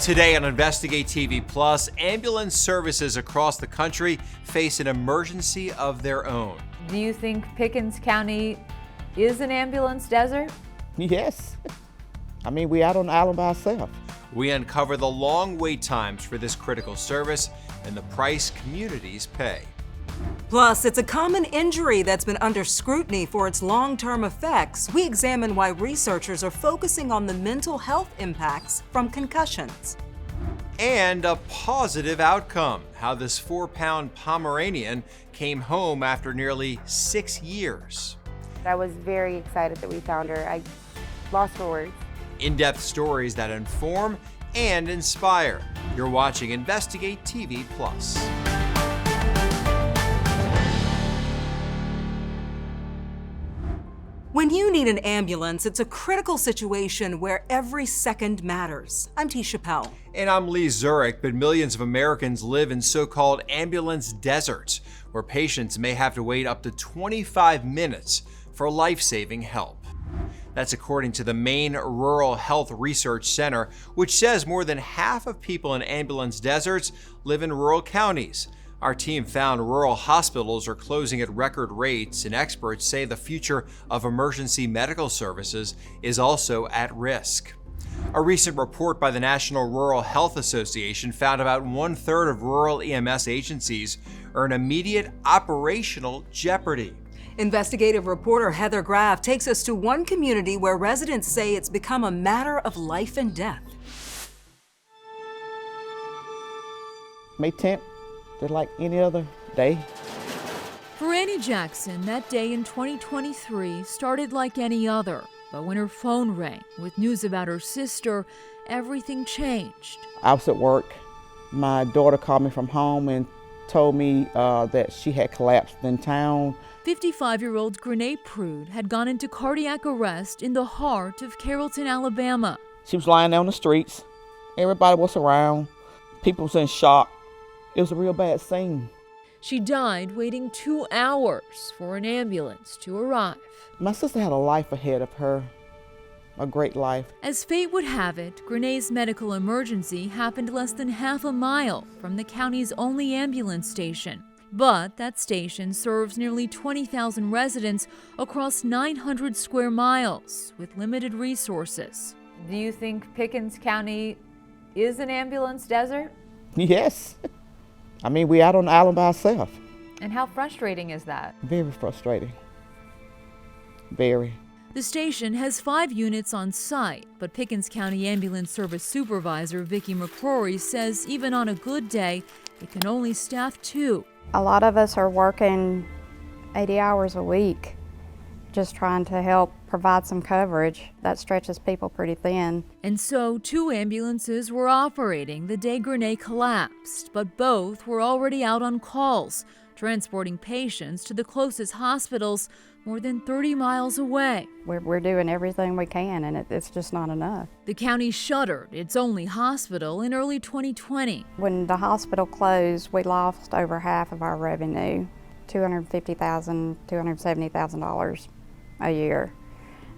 Today on Investigate TV Plus, ambulance services across the country face an emergency of their own. Do you think Pickens County is an ambulance desert? Yes. I mean, we out on the island by ourselves. We uncover the long wait times for this critical service and the price communities pay. Plus, it's a common injury that's been under scrutiny for its long-term effects. We examine why researchers are focusing on the mental health impacts from concussions. And a positive outcome, how this 4-pound Pomeranian came home after nearly 6 years. I was very excited that we found her. I lost for words. In-depth stories that inform and inspire. You're watching Investigate TV Plus. When you need an ambulance, it's a critical situation where every second matters. I'm T. Chappelle. And I'm Lee Zurich, but millions of Americans live in so-called ambulance deserts, where patients may have to wait up to 25 minutes for life-saving help. That's according to the Maine Rural Health Research Center, which says more than half of people in ambulance deserts live in rural counties. Our team found rural hospitals are closing at record rates, and experts say the future of emergency medical services is also at risk. A recent report by the National Rural Health Association found about 1/3 of rural EMS agencies are in immediate operational jeopardy. Investigative reporter Heather Graff takes us to one community where residents say it's become a matter of life and death. May 10th, just like any other day. For Annie Jackson, that day in 2023 started like any other. But when her phone rang with news about her sister, everything changed. I was at work. My daughter called me from home and told me that she had collapsed in town. 55-year-old Grenee Prude had gone into cardiac arrest in the heart of Carrollton, Alabama. She was lying there on the streets. Everybody was around. People was in shock. It was a real bad scene. She died waiting 2 hours for an ambulance to arrive. My sister had a life ahead of her, a great life. As fate would have it, Grenee's medical emergency happened less than half a mile from the county's only ambulance station. But that station serves nearly 20,000 residents across 900 square miles with limited resources. Do you think Pickens County is an ambulance desert? Yes. I mean, we out on the island by ourselves. And how frustrating is that? Very frustrating. Very. The station has 5 units on site, but Pickens County Ambulance Service Supervisor Vicki McCrory says even on a good day, it can only staff 2. A lot of us are working 80 hours a week just trying to help provide some coverage. That stretches people pretty thin. And so 2 ambulances were operating the day Grenee collapsed, but both were already out on calls, transporting patients to the closest hospitals more than 30 miles away. We're doing everything we can, and it's just not enough. The county shuttered its only hospital in early 2020. When the hospital closed, we lost over half of our revenue, $250,000, $270,000 a year.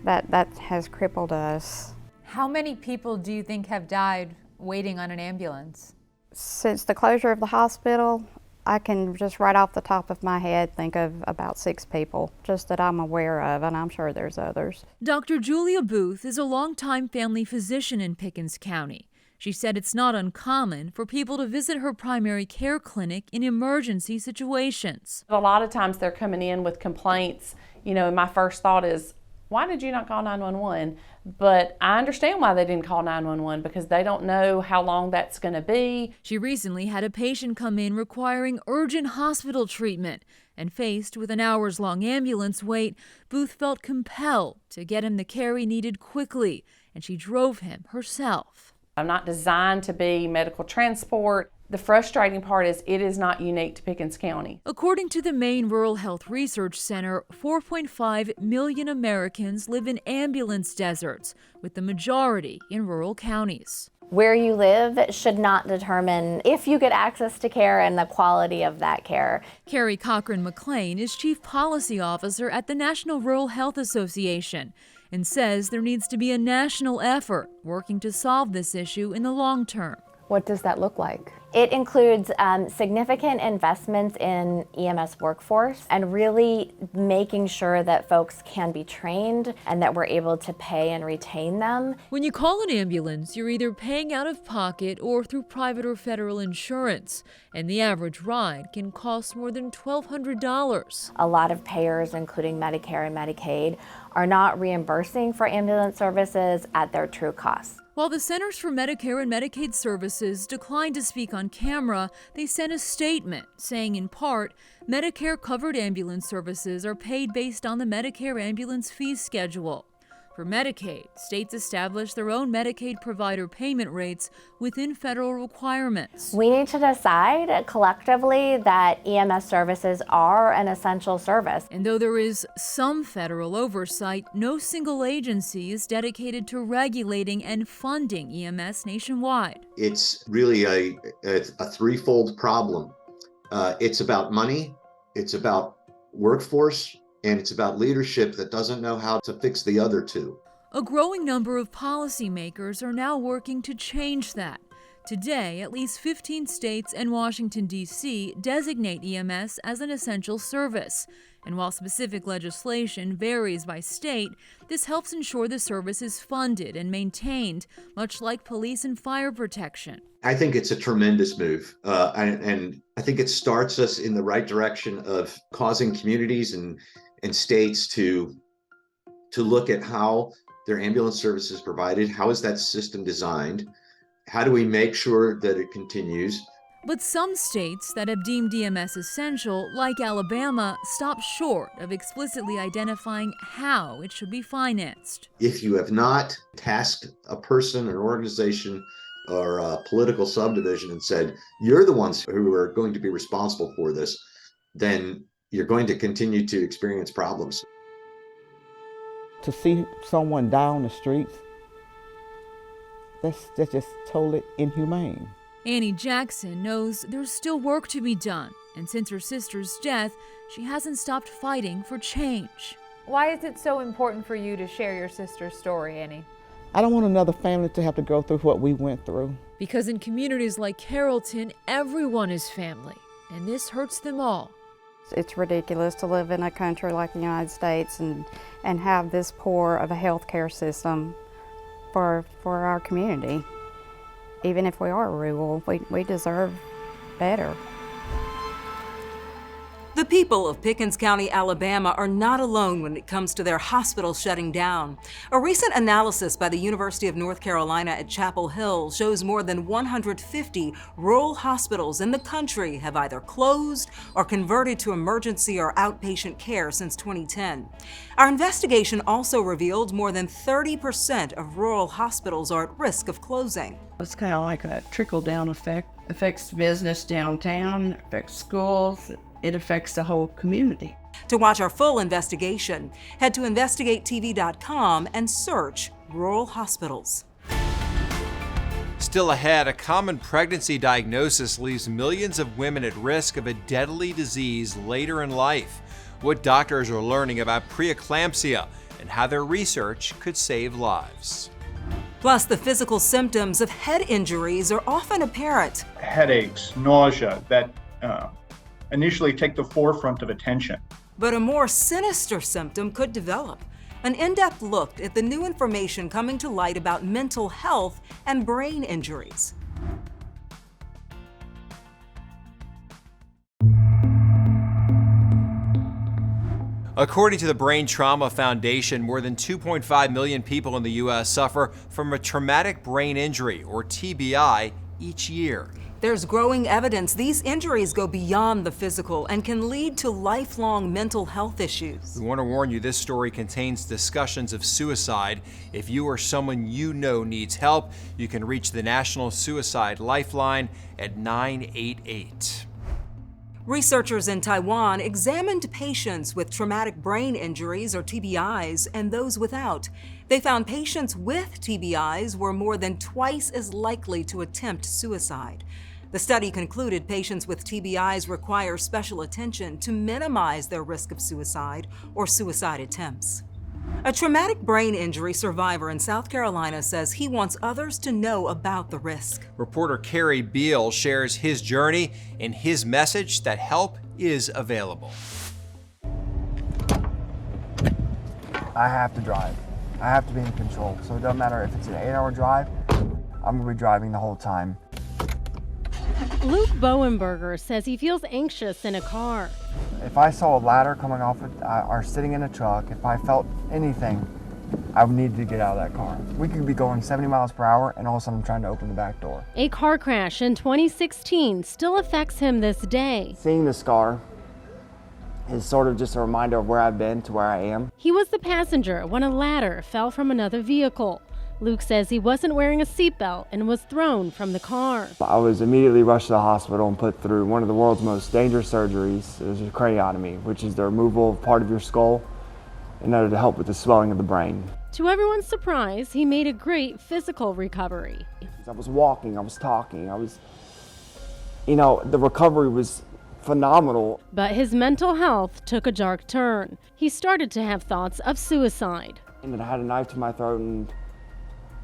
That has crippled us. How many people do you think have died waiting on an ambulance? Since the closure of the hospital, I can just right off the top of my head think of about 6 people, just that I'm aware of, and I'm sure there's others. Dr. Julia Booth is a longtime family physician in Pickens County. She said it's not uncommon for people to visit her primary care clinic in emergency situations. A lot of times they're coming in with complaints, and my first thought is, why did you not call 911? But I understand why they didn't call 911 because they don't know how long that's going to be. She recently had a patient come in requiring urgent hospital treatment, and faced with an hours-long ambulance wait, Booth felt compelled to get him the care he needed quickly, and she drove him herself. I'm not designed to be medical transport. The frustrating part is it is not unique to Pickens County. According to the Maine Rural Health Research Center, 4.5 million Americans live in ambulance deserts, with the majority in rural counties. Where you live should not determine if you get access to care and the quality of that care. Carrie Cochran McLean is Chief Policy Officer at the National Rural Health Association, and says there needs to be a national effort working to solve this issue in the long term. What does that look like? It includes significant investments in EMS workforce and really making sure that folks can be trained and that we're able to pay and retain them. When you call an ambulance, you're either paying out of pocket or through private or federal insurance, and the average ride can cost more than $1,200. A lot of payers, including Medicare and Medicaid, are not reimbursing for ambulance services at their true cost. While the Centers for Medicare and Medicaid Services declined to speak on camera, they sent a statement saying, in part, Medicare-covered ambulance services are paid based on the Medicare ambulance fee schedule. For Medicaid, states establish their own Medicaid provider payment rates within federal requirements. We need to decide collectively that EMS services are an essential service. And though there is some federal oversight, no single agency is dedicated to regulating and funding EMS nationwide. It's really a threefold problem. It's about money, it's about workforce, and it's about leadership that doesn't know how to fix the other two. A growing number of policymakers are now working to change that. Today, at least 15 states and Washington, D.C. designate EMS as an essential service. And while specific legislation varies by state, this helps ensure the service is funded and maintained, much like police and fire protection. I think it's a tremendous move, and I think it starts us in the right direction of causing communities and states to look at how their ambulance service is provided. How is that system designed? How do we make sure that it continues? But some states that have deemed EMS essential, like Alabama, stop short of explicitly identifying how it should be financed. If you have not tasked a person, an organization, or a political subdivision and said, you're the ones who are going to be responsible for this, then you're going to continue to experience problems. To see someone die on the streets, that's just totally inhumane. Annie Jackson knows there's still work to be done, and since her sister's death, she hasn't stopped fighting for change. Why is it so important for you to share your sister's story, Annie? I don't want another family to have to go through what we went through. Because in communities like Carrollton, everyone is family, and this hurts them all. It's ridiculous to live in a country like the United States and have this poor of a healthcare system for our community. Even if we are rural, we deserve better. The people of Pickens County, Alabama are not alone when it comes to their hospitals shutting down. A recent analysis by the University of North Carolina at Chapel Hill shows more than 150 rural hospitals in the country have either closed or converted to emergency or outpatient care since 2010. Our investigation also revealed more than 30% of rural hospitals are at risk of closing. It's kind of like a trickle-down effect. It affects business downtown, affects schools, it affects the whole community. To watch our full investigation, head to InvestigateTV.com and search rural hospitals. Still ahead, a common pregnancy diagnosis leaves millions of women at risk of a deadly disease later in life. What doctors are learning about preeclampsia and how their research could save lives. Plus, the physical symptoms of head injuries are often apparent. Headaches, nausea that initially take the forefront of attention. But a more sinister symptom could develop. An in-depth look at the new information coming to light about mental health and brain injuries. According to the Brain Trauma Foundation, more than 2.5 million people in the U.S. suffer from a traumatic brain injury, or TBI, each year. There's growing evidence these injuries go beyond the physical and can lead to lifelong mental health issues. We want to warn you, this story contains discussions of suicide. If you or someone you know needs help, you can reach the National Suicide Lifeline at 988. Researchers in Taiwan examined patients with traumatic brain injuries, or TBIs, and those without. They found patients with TBIs were more than twice as likely to attempt suicide. The study concluded patients with TBIs require special attention to minimize their risk of suicide or suicide attempts. A traumatic brain injury survivor in South Carolina says he wants others to know about the risk. Reporter Kerry Beal shares his journey and his message that help is available. I have to drive. I have to be in control. So it doesn't matter if it's an 8-hour drive, I'm gonna be driving the whole time. Luke Bowenberger says he feels anxious in a car. If I saw a ladder coming off or sitting in a truck, if I felt anything, I would need to get out of that car. We could be going 70 miles per hour and all of a sudden I'm trying to open the back door. A car crash in 2016 still affects him this day. Seeing the scar is sort of just a reminder of where I've been to where I am. He was the passenger when a ladder fell from another vehicle. Luke says he wasn't wearing a seatbelt and was thrown from the car. I was immediately rushed to the hospital and put through one of the world's most dangerous surgeries. It was a craniotomy, which is the removal of part of your skull in order to help with the swelling of the brain. To everyone's surprise, he made a great physical recovery. I was walking, I was talking, the recovery was phenomenal. But his mental health took a dark turn. He started to have thoughts of suicide. And I had a knife to my throat, and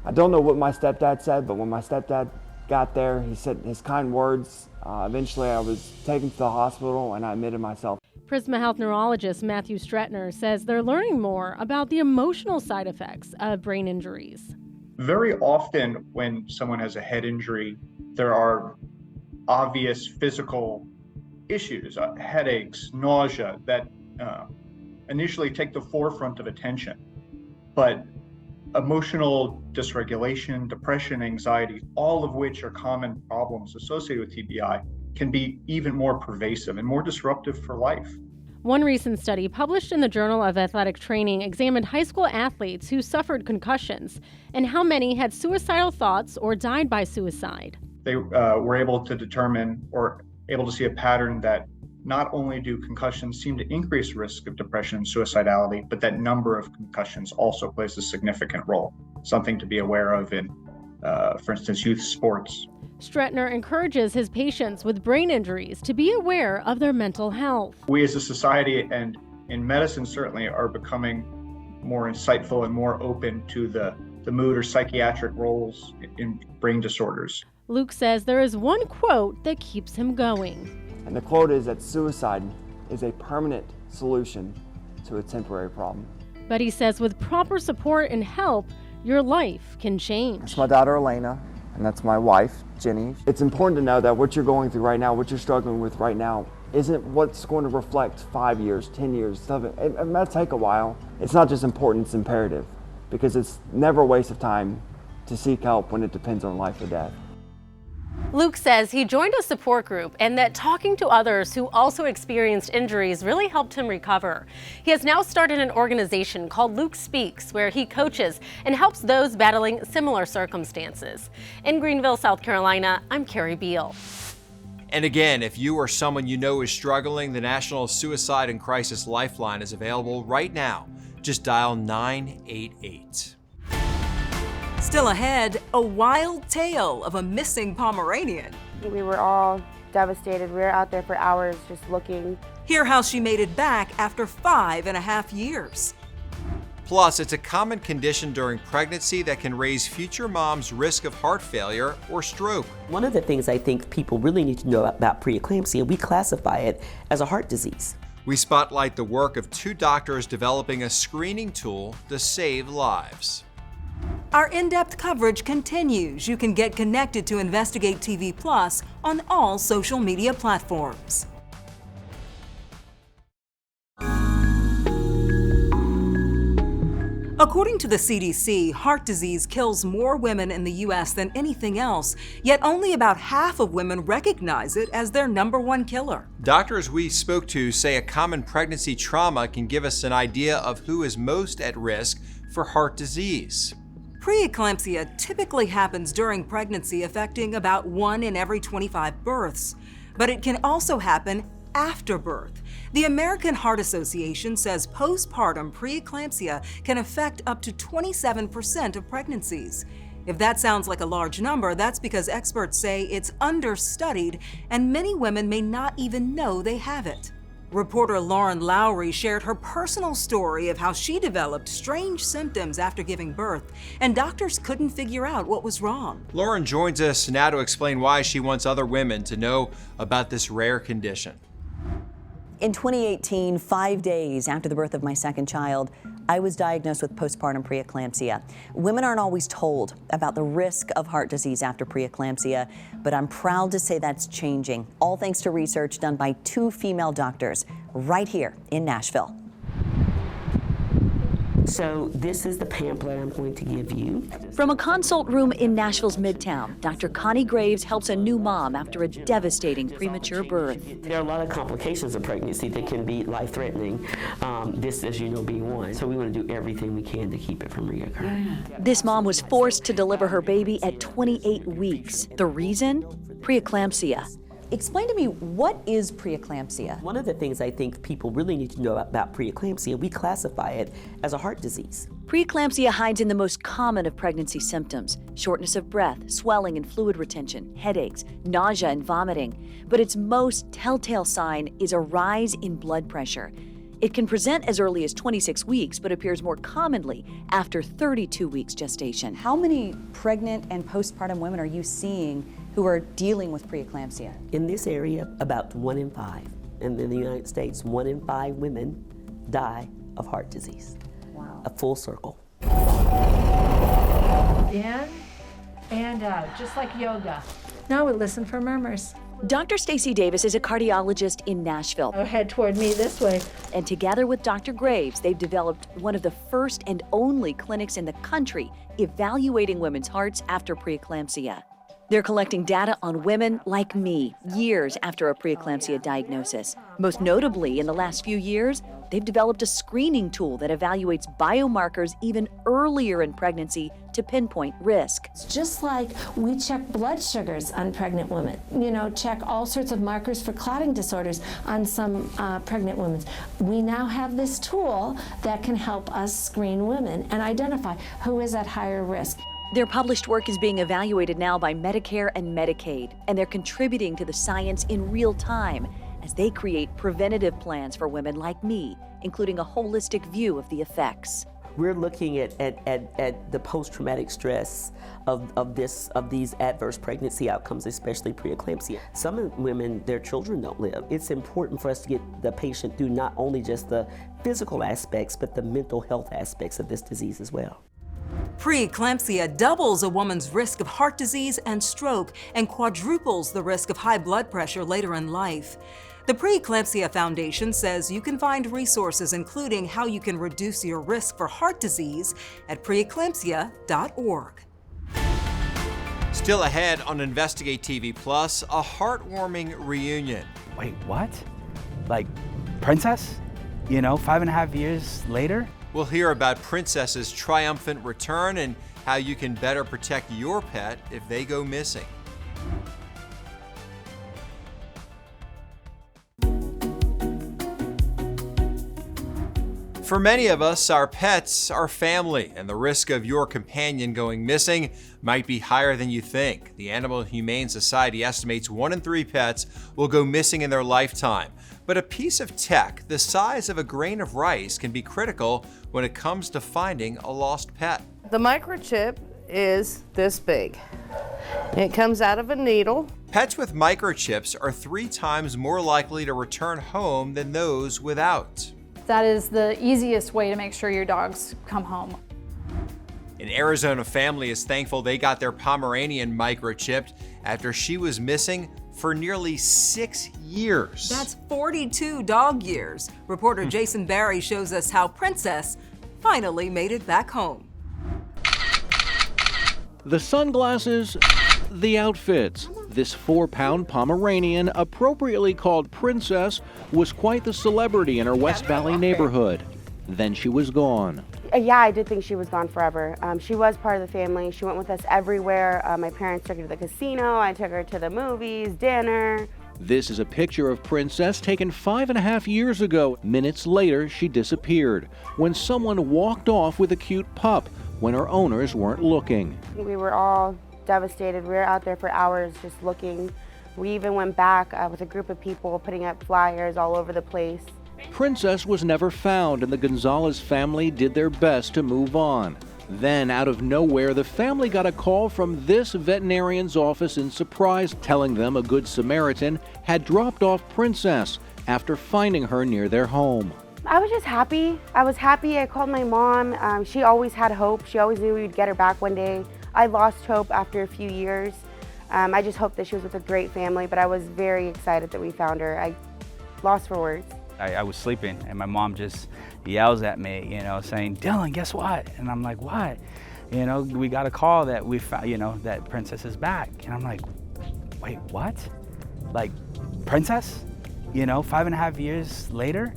I don't know what my stepdad said, but when my stepdad got there, he said his kind words. Eventually I was taken to the hospital and I admitted myself. Prisma Health neurologist Matthew Stretner says they're learning more about the emotional side effects of brain injuries. Very often when someone has a head injury, there are obvious physical issues, headaches, nausea, that initially take the forefront of attention. But emotional dysregulation, depression, anxiety, all of which are common problems associated with TBI, can be even more pervasive and more disruptive for life. One recent study published in the Journal of Athletic Training examined high school athletes who suffered concussions and how many had suicidal thoughts or died by suicide. They were able to determine or able to see a pattern that not only do concussions seem to increase risk of depression and suicidality, but that number of concussions also plays a significant role, something to be aware of in, for instance, youth sports. Stretner encourages his patients with brain injuries to be aware of their mental health. We as a society and in medicine certainly are becoming more insightful and more open to the mood or psychiatric roles in brain disorders. Luke says there is one quote that keeps him going. And the quote is that suicide is a permanent solution to a temporary problem. But he says with proper support and help, your life can change. That's my daughter Elena, and that's my wife, Jenny. It's important to know that what you're going through right now, what you're struggling with right now, isn't what's going to reflect 5 years, 10 years, stuff. It might take a while. It's not just important, it's imperative, because it's never a waste of time to seek help when it depends on life or death. Luke says he joined a support group and that talking to others who also experienced injuries really helped him recover. He has now started an organization called Luke Speaks, where he coaches and helps those battling similar circumstances. In Greenville, South Carolina, I'm Kerry Beal. And again, if you or someone you know is struggling, the National Suicide and Crisis Lifeline is available right now. Just dial 988. Still ahead, a wild tale of a missing Pomeranian. We were all devastated. We were out there for hours just looking. Hear how she made it back after 5.5 years. Plus, it's a common condition during pregnancy that can raise future moms' risk of heart failure or stroke. One of the things I think people really need to know about preeclampsia, we classify it as a heart disease. We spotlight the work of 2 doctors developing a screening tool to save lives. Our in-depth coverage continues. You can get connected to Investigate TV Plus on all social media platforms. According to the CDC, heart disease kills more women in the U.S. than anything else, yet only about half of women recognize it as their #1 killer. Doctors we spoke to say a common pregnancy trauma can give us an idea of who is most at risk for heart disease. Preeclampsia typically happens during pregnancy, affecting about 1 in every 25 births, but it can also happen after birth. The American Heart Association says postpartum preeclampsia can affect up to 27% of pregnancies. If that sounds like a large number, that's because experts say it's understudied and many women may not even know they have it. Reporter Lauren Lowry shared her personal story of how she developed strange symptoms after giving birth, and doctors couldn't figure out what was wrong. Lauren joins us now to explain why she wants other women to know about this rare condition. In 2018, 5 days after the birth of my second child, I was diagnosed with postpartum preeclampsia. Women aren't always told about the risk of heart disease after preeclampsia, but I'm proud to say that's changing, all thanks to research done by 2 female doctors right here in Nashville. So this is the pamphlet I'm going to give you. From a consult room in Nashville's Midtown, Dr. Connie Graves helps a new mom after a devastating premature birth. There are a lot of complications of pregnancy that can be life-threatening, this, as you know, being one. So we want to do everything we can to keep it from reoccurring. This mom was forced to deliver her baby at 28 weeks. The reason? Preeclampsia. Explain to me, what is preeclampsia? One of the things I think people really need to know about preeclampsia, we classify it as a heart disease. Preeclampsia hides in the most common of pregnancy symptoms: shortness of breath, swelling and fluid retention, headaches, nausea and vomiting. But its most telltale sign is a rise in blood pressure. It can present as early as 26 weeks, but appears more commonly after 32 weeks gestation. How many pregnant and postpartum women are you seeing who are dealing with preeclampsia? In this area, about 1 in 5. And in the United States, 1 in 5 women die of heart disease. Wow. A full circle. In and out, just like yoga. Now we listen for murmurs. Dr. Stacy Davis is a cardiologist in Nashville. Head toward me this way. And together with Dr. Graves, they've developed one of the first and only clinics in the country evaluating women's hearts after preeclampsia. They're collecting data on women like me years after a preeclampsia diagnosis. Most notably, in the last few years, they've developed a screening tool that evaluates biomarkers even earlier in pregnancy to pinpoint risk. It's just like we check blood sugars on pregnant women, check all sorts of markers for clotting disorders on some pregnant women. We now have this tool that can help us screen women and identify who is at higher risk. Their published work is being evaluated now by Medicare and Medicaid, and they're contributing to the science in real time as they create preventative plans for women like me, including a holistic view of the effects. We're looking at the post-traumatic stress of these adverse pregnancy outcomes, especially preeclampsia. Some women, their children don't live. It's important for us to get the patient through not only just the physical aspects, but the mental health aspects of this disease as well. Preeclampsia doubles a woman's risk of heart disease and stroke and quadruples the risk of high blood pressure later in life. The Preeclampsia Foundation says you can find resources including how you can reduce your risk for heart disease at preeclampsia.org. Still ahead on Investigate TV Plus, a heartwarming reunion. Wait, what? Like Princess? 5.5 years later? We'll hear about Princess's triumphant return and how you can better protect your pet if they go missing. For many of us, our pets are family, and the risk of your companion going missing might be higher than you think. The Animal Humane Society estimates 1 in 3 pets will go missing in their lifetime. But a piece of tech the size of a grain of rice can be critical when it comes to finding a lost pet. The microchip is this big. It comes out of a needle. Pets with microchips are 3 times more likely to return home than those without. That is the easiest way to make sure your dogs come home. An Arizona family is thankful they got their Pomeranian microchipped after she was missing for nearly 6 years. That's 42 dog years. Reporter Jason Barry shows us how Princess finally made it back home. The sunglasses, the outfits. This 4-pound Pomeranian, appropriately called Princess, was quite the celebrity in her West Valley neighborhood. Then she was gone. Yeah, I did think she was gone forever. She was part of the family. She went with us everywhere. My parents took her to the casino. I took her to the movies, dinner. This is a picture of Princess taken 5.5 years ago. Minutes later, she disappeared when someone walked off with a cute pup when her owners weren't looking. We were all devastated. We were out there for hours just looking We even went back with a group of people putting up flyers all over the place. Princess was never found, and the Gonzalez family did their best to move on. Then, out of nowhere, the family got a call from this veterinarian's office in Surprise, telling them a Good Samaritan had dropped off Princess after finding her near their home. I was just happy. I called my mom. She always had hope. She always knew we'd get her back one day. I lost hope after a few years. I just hoped that she was with a great family, but I was very excited that we found her. I lost for words. I was sleeping and my mom just yells at me, you know, saying, "Dylan, guess what?" And I'm like, "What?" You know, we got a call that we found, you know, that Princess is back. And I'm like, "Wait, what? Like, Princess? You know, 5.5 years later?"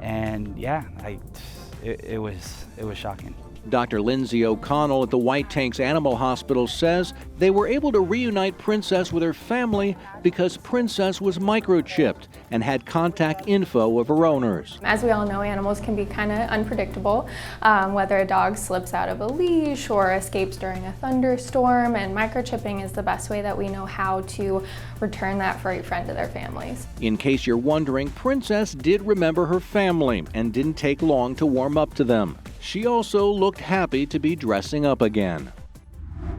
And yeah, it was shocking. Dr. Lindsay O'Connell at the White Tanks Animal Hospital says they were able to reunite Princess with her family because Princess was microchipped and had contact info of her owners. As we all know, animals can be kind of unpredictable, whether a dog slips out of a leash or escapes during a thunderstorm, and microchipping is the best way that we know how to return that furry friend to their families. In case you're wondering, Princess did remember her family and didn't take long to warm up to them. She also looked happy to be dressing up again.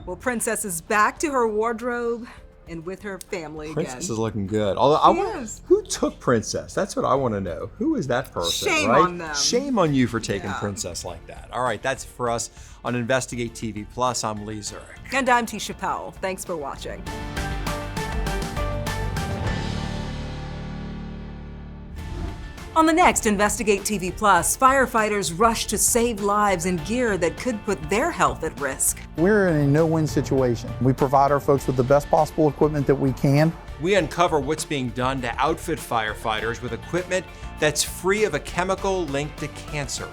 Well, Princess is back to her wardrobe and with her family again. Princess is looking good. Although who took Princess? That's what I want to know. Who is that person? Shame right? on them. Shame on you for taking Princess like that. All right, that's for us on Investigate TV Plus. I'm Lee Zurich. And I'm Tisha Powell. Thanks for watching. On the next Investigate TV Plus, firefighters rush to save lives in gear that could put their health at risk. We're in a no-win situation. We provide our folks with the best possible equipment that we can. We uncover what's being done to outfit firefighters with equipment that's free of a chemical linked to cancer.